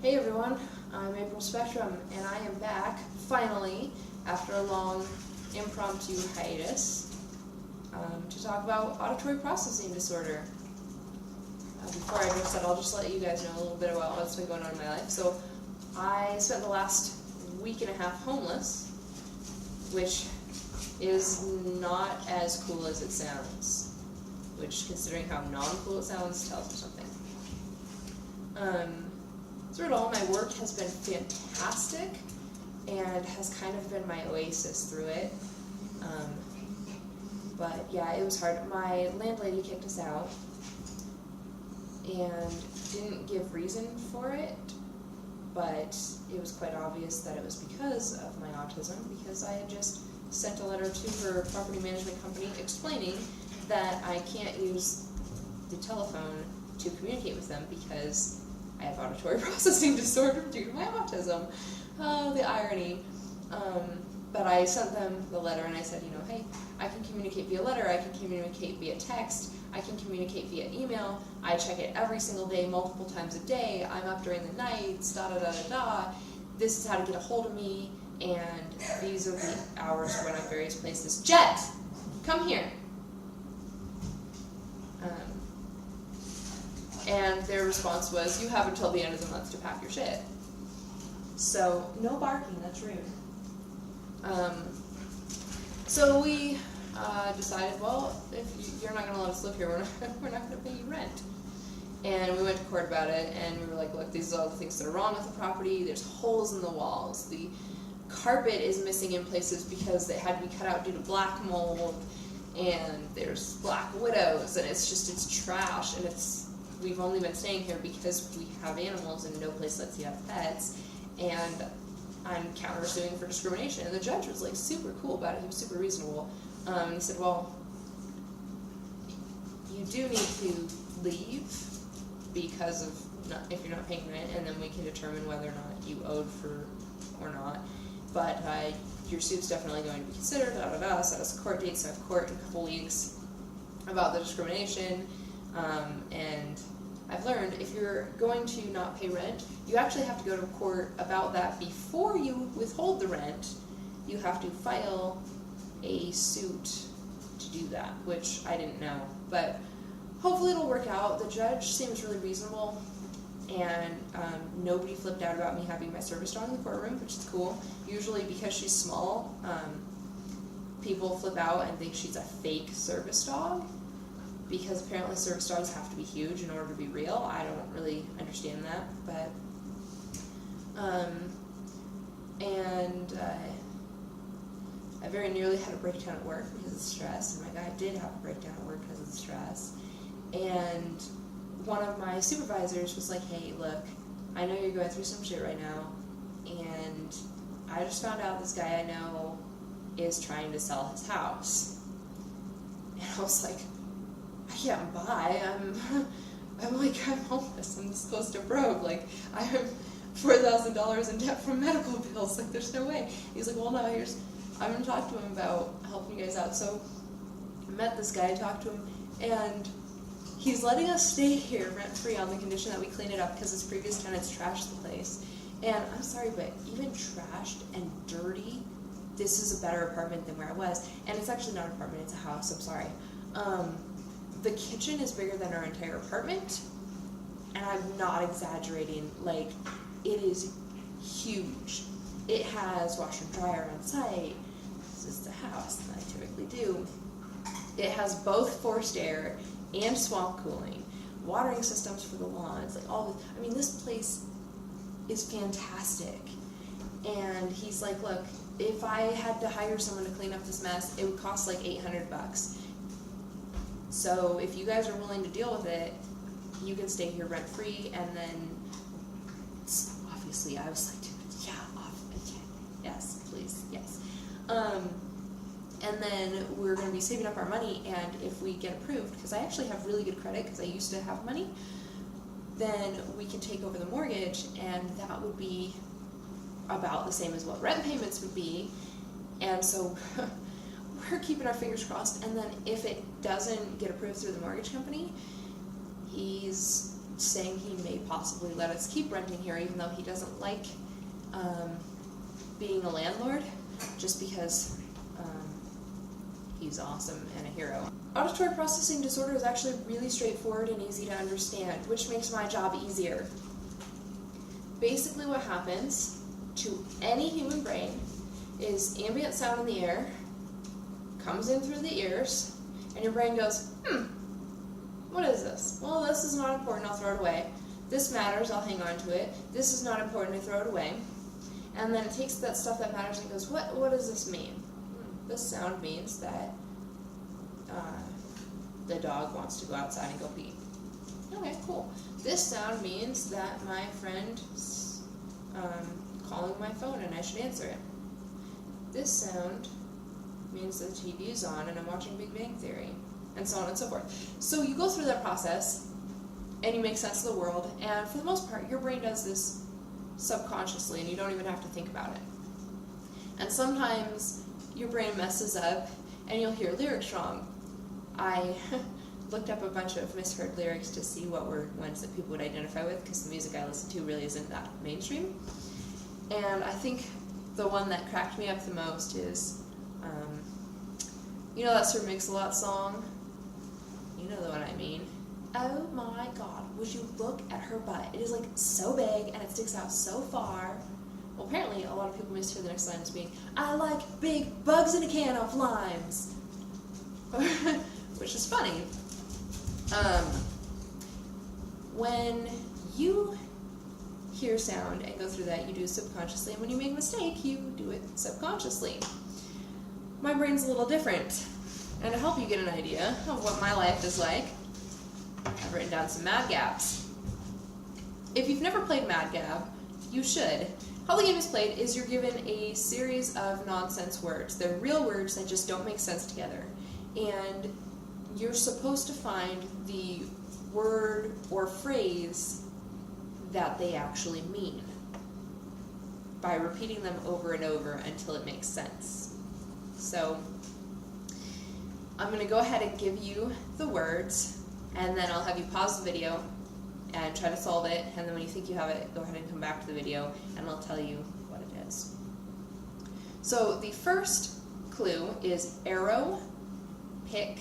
Hey everyone, I'm April Spectrum, and I am back, finally, after a long impromptu hiatus, to talk about auditory processing disorder. Before I address that, I'll just let you guys know a little bit about what's been going on in my life. So, I spent the last week and a half homeless, which is not as cool as it sounds, which, considering how non-cool it sounds, tells me something. Through it all, my work has been fantastic and has kind of been my oasis through it. But yeah, it was hard. My landlady kicked us out and didn't give reason for it, but it was quite obvious that it was because of my autism, because I had just sent a letter to her property management company explaining that I can't use the telephone to communicate with them because I have auditory processing disorder due to my autism. Oh, the irony. But I sent them the letter and I said, hey, I can communicate via letter, I can communicate via text, I can communicate via email, I check it every single day, multiple times a day, I'm up during the nights, da-da-da-da-da. This is how to get a hold of me, and these are the hours when I'm at various places. Jet! Come here! And their response was, you have until the end of the month to pack your shit. So, no barking, that's rude. So we decided, well, if you're not going to let us live here, we're not going to pay you rent. And we went to court about it, and we were like, look, these are all the things that are wrong with the property. There's holes in the walls. The carpet is missing in places because it had to be cut out due to black mold, and there's black widows, and it's trash, and we've only been staying here because we have animals and no place lets you have pets, and I'm countersuing for discrimination. And the judge was like super cool about it. He was super reasonable. He said, well, you do need to leave because of if you're not paying rent, and then we can determine whether or not you owed for or not. But your suit's definitely going to be considered. Set us a court date. So I have court in a couple weeks about the discrimination. And I've learned if you're going to not pay rent, you actually have to go to court about that before you withhold the rent. You have to file a suit to do that, which I didn't know. But hopefully it'll work out. The judge seems really reasonable, and nobody flipped out about me having my service dog in the courtroom, which is cool. Usually because she's small, people flip out and think she's a fake service dog, because apparently service dogs have to be huge in order to be real. I don't really understand that, but I very nearly had a breakdown at work because of stress, and my guy did have a breakdown at work because of the stress. And one of my supervisors was like, hey, look, I know you're going through some shit right now, and I just found out this guy I know is trying to sell his house. And I was like, I can't buy. I'm homeless. I'm this close to broke. Like, I have $4,000 in debt from medical bills. Like, there's no way. He's like, well, no, I'm going to talk to him about helping you guys out. So I met this guy, talked to him, and he's letting us stay here rent-free on the condition that we clean it up because his previous tenants trashed the place. And I'm sorry, but even trashed and dirty, this is a better apartment than where I was. And it's actually not an apartment, it's a house. I'm sorry. The kitchen is bigger than our entire apartment, and I'm not exaggerating. Like, it is huge. It has washer and dryer on site. This is the house that I typically do. It has both forced air and swamp cooling, watering systems for the lawns, like all this. I mean, this place is fantastic. And he's like, look, if I had to hire someone to clean up this mess, it would cost like $800. So if you guys are willing to deal with it, you can stay here rent-free. And then, obviously, I was like, dude, yes, please, yes. And then we're going to be saving up our money, and if we get approved, because I actually have really good credit because I used to have money, then we can take over the mortgage, and that would be about the same as what rent payments would be. And so we're keeping our fingers crossed, and then if it doesn't get approved through the mortgage company, he's saying he may possibly let us keep renting here, even though he doesn't like being a landlord, just because he's awesome and a hero. Auditory processing disorder is actually really straightforward and easy to understand, which makes my job easier. Basically what happens to any human brain is ambient sound in the air comes in through the ears, and your brain goes, what is this? Well, this is not important, I'll throw it away. This matters, I'll hang on to it. This is not important, I throw it away. And then it takes that stuff that matters and goes, what does this mean? This sound means that the dog wants to go outside and go pee. Okay, cool. This sound means that my friend's calling my phone and I should answer it. This sound means the TV is on and I'm watching Big Bang Theory, and so on and so forth. So you go through that process and you make sense of the world, and for the most part your brain does this subconsciously and you don't even have to think about it. And sometimes your brain messes up and you'll hear lyrics wrong. I looked up a bunch of misheard lyrics to see what were ones that people would identify with, because the music I listen to really isn't that mainstream. And I think the one that cracked me up the most is, you know that Sir Mix-a-Lot song? You know the one I mean. Oh my god, would you look at her butt? It is like so big and it sticks out so far. Well, apparently a lot of people mishear the next line as being, I like big bugs in a can of limes. Which is funny. When you hear sound and go through that, you do it subconsciously, and when you make a mistake, you do it subconsciously. My brain's a little different, and to help you get an idea of what my life is like, I've written down some Mad Gabs. If you've never played Mad Gab, you should. How the game is played is you're given a series of nonsense words. They're real words that just don't make sense together. And you're supposed to find the word or phrase that they actually mean by repeating them over and over until it makes sense. So I'm going to go ahead and give you the words, and then I'll have you pause the video and try to solve it, and then when you think you have it, go ahead and come back to the video and I'll tell you what it is. So the first clue is arrow, pick,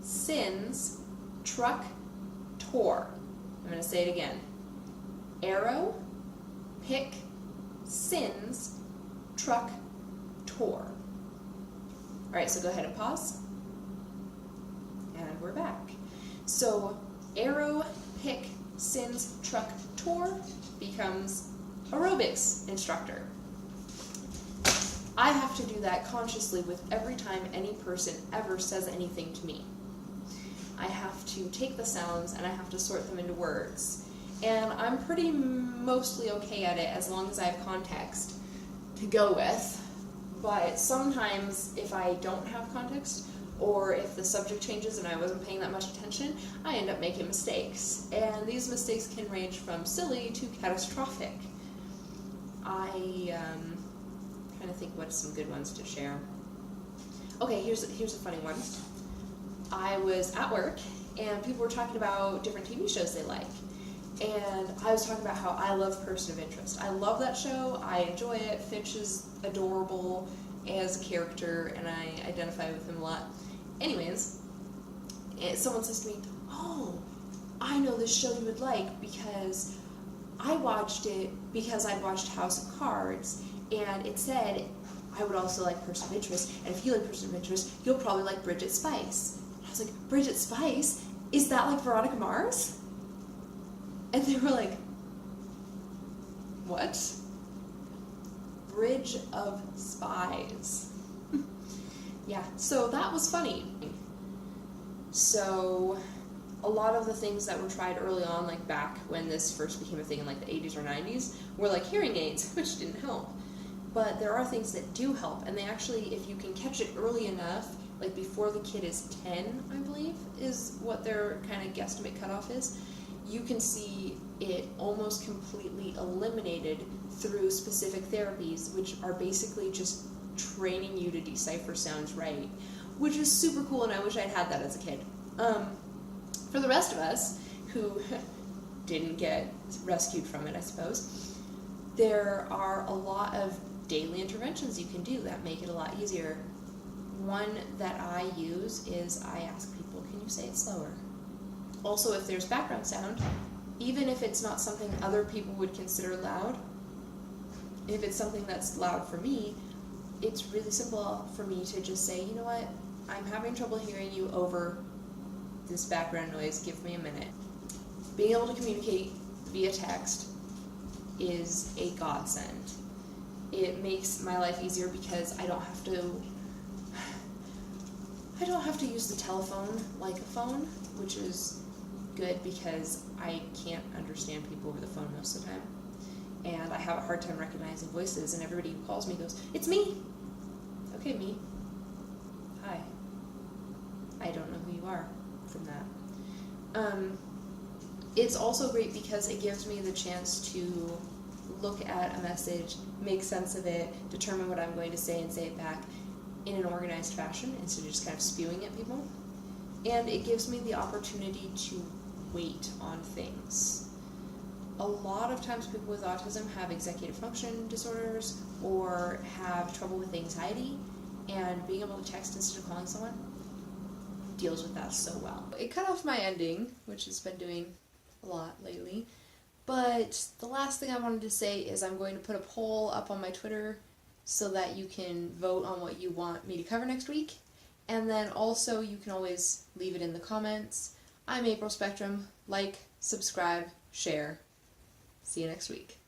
sins, truck, tour. I'm going to say it again. Arrow, pick, sins, truck, tour. Alright, so go ahead and pause. And we're back. So arrow, pick, sins, truck, tour becomes aerobics instructor. I have to do that consciously with every time any person ever says anything to me. I have to take the sounds and I have to sort them into words. And I'm pretty mostly okay at it as long as I have context to go with. But sometimes if I don't have context, or if the subject changes and I wasn't paying that much attention, I end up making mistakes. And these mistakes can range from silly to catastrophic. Trying to think what's some good ones to share. Okay, here's a funny one. I was at work and people were talking about different TV shows they like. And I was talking about how I love Person of Interest. I love that show, I enjoy it, Finch is adorable as a character and I identify with him a lot. Anyways, someone says to me, oh, I know this show you would like because I watched it because I watched House of Cards, and it said I would also like Person of Interest, and if you like Person of Interest, you'll probably like Bridget Spice. And I was like, Bridget Spice? Is that like Veronica Mars? And they were like, what? Bridge of Spies. Yeah, so that was funny. So a lot of the things that were tried early on, like back when this first became a thing in like the 80s or 90s, were like hearing aids, which didn't help. But there are things that do help, and they actually, if you can catch it early enough, like before the kid is 10, I believe, is what their kind of guesstimate cutoff is, you can see it almost completely eliminated through specific therapies, which are basically just training you to decipher sounds right, which is super cool, and I wish I'd had that as a kid. For the rest of us who didn't get rescued from it, I suppose. There are a lot of daily interventions you can do that make it a lot easier. One that I use is I ask people, can you say it slower? Also, if there's background sound, even if it's not something other people would consider loud, if it's something that's loud for me, it's really simple for me to just say, you know what, I'm having trouble hearing you over this background noise, give me a minute. Being able to communicate via text is a godsend. It makes my life easier because I don't have to use the telephone like a phone, which is good because I can't understand people over the phone most of the time. And I have a hard time recognizing voices, and everybody who calls me goes, "It's me!" Okay, me. Hi. I don't know who you are from that. It's also great because it gives me the chance to look at a message, make sense of it, determine what I'm going to say and say it back in an organized fashion instead of just kind of spewing at people. And it gives me the opportunity to wait on things. A lot of times people with autism have executive function disorders or have trouble with anxiety, and being able to text instead of calling someone deals with that so well. It cut off my ending, which has been doing a lot lately, but the last thing I wanted to say is I'm going to put a poll up on my Twitter so that you can vote on what you want me to cover next week, and then also you can always leave it in the comments. I'm April Spectrum. Like, subscribe, share. See you next week.